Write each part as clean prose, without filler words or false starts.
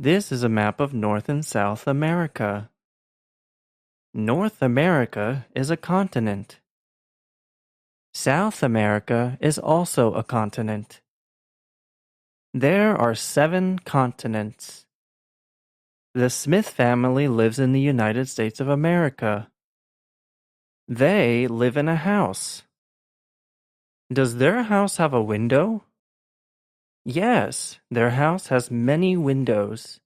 This is a map of North and South America. North America is a continent. South America is also a continent. There are 7 continents. The Smith family lives in the United States of America. They live in a house. Does their house have a window? Yes, their house has many windows.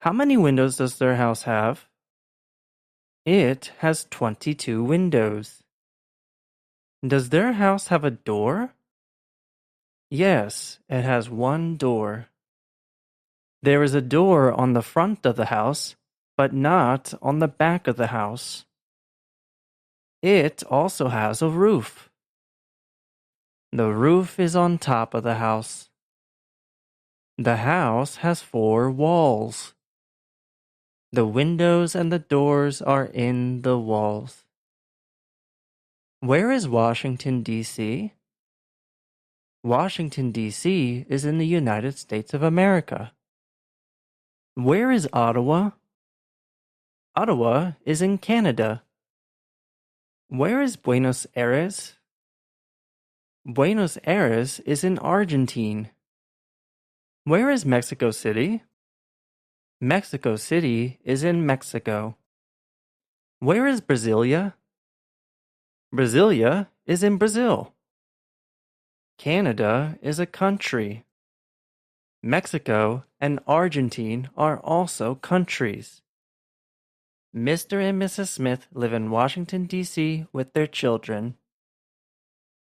How many windows does their house have? It has 22 windows. Does their house have a door? Yes, it has one door. There is a door on the front of the house, but not on the back of the house. It also has a roof. The roof is on top of the house. The house has 4 walls. The windows and the doors are in the walls. Where is Washington, D.C.? Washington, D.C. is in the United States of America. Where is Ottawa? Ottawa is in Canada. Where is Buenos Aires? Buenos Aires is in Argentina. Where is Mexico City? Mexico City is in Mexico. Where is Brasilia? Brasilia is in Brazil. Canada is a country. Mexico and Argentina are also countries. Mr. and Mrs. Smith live in Washington, D.C. with their children.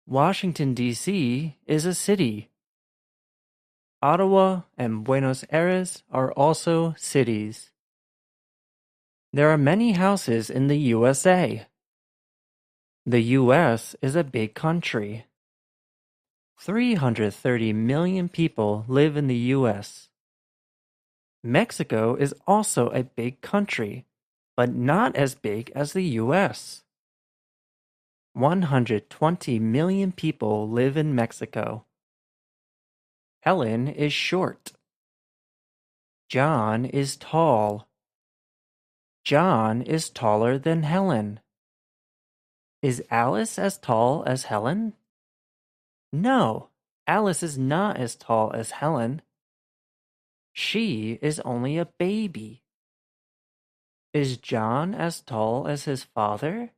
Washington, D.C. is a city. Ottawa and Buenos Aires are also cities. There are many houses in the USA. The U.S. is a big country. 330 million people live in the U.S. Mexico is also a big country, but not as big as the U.S. 120 million people live in Mexico. Helen is short. John is tall. John is taller than Helen. Is Alice as tall as Helen? No, Alice is not as tall as Helen. She is only a baby. Is John as tall as his father?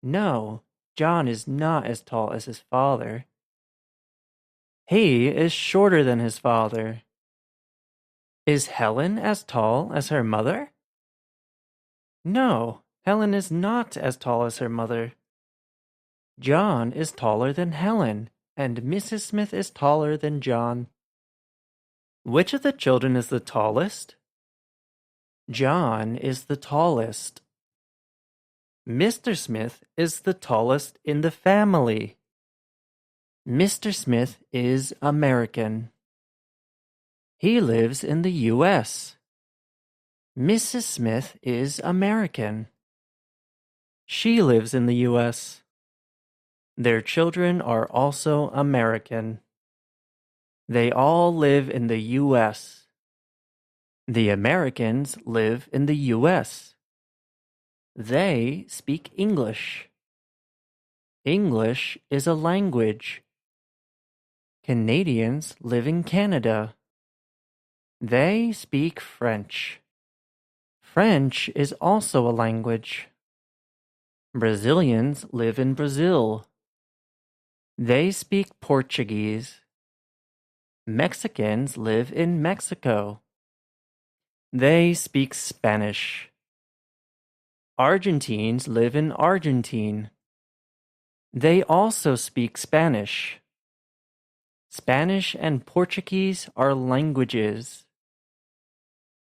No, John is not as tall as his father. He is shorter than his father. Is Helen as tall as her mother? No, Helen is not as tall as her mother. John is taller than Helen, and Mrs. Smith is taller than John. Which of the children is the tallest? John is the tallest. Mr. Smith is the tallest in the family. Mr. Smith is American. He lives in the U.S. Mrs. Smith is American. She lives in the U.S. Their children are also American. They all live in the U.S. The Americans live in the U.S. They speak English. English is a language. Canadians live in Canada. They speak French. French is also a language. Brazilians live in Brazil. They speak Portuguese. Mexicans live in Mexico. They speak Spanish. Argentines live in Argentina. They also speak Spanish. Spanish and Portuguese are languages.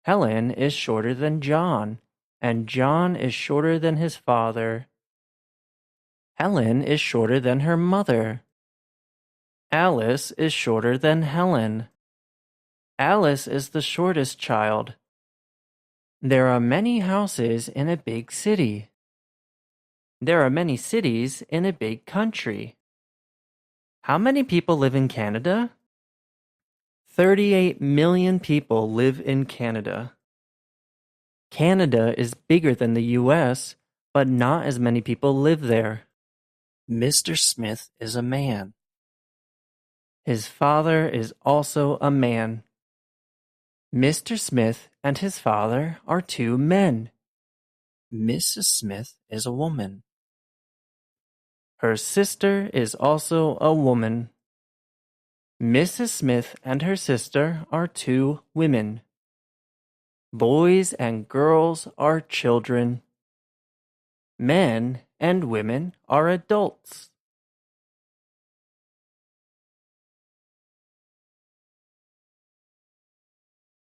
Helen is shorter than John, and John is shorter than his father. Helen is shorter than her mother. Alice is shorter than Helen. Alice is the shortest child. There are many houses in a big city. There are many cities in a big country. How many people live in Canada? 38 million people live in Canada. Canada is bigger than the US, but not as many people live there. Mr. Smith is a man. His father is also a man. Mr. Smith and his father are two men. Mrs. Smith is a woman. Her sister is also a woman. Mrs. Smith and her sister are two women. Boys and girls are children. Men and women are adults.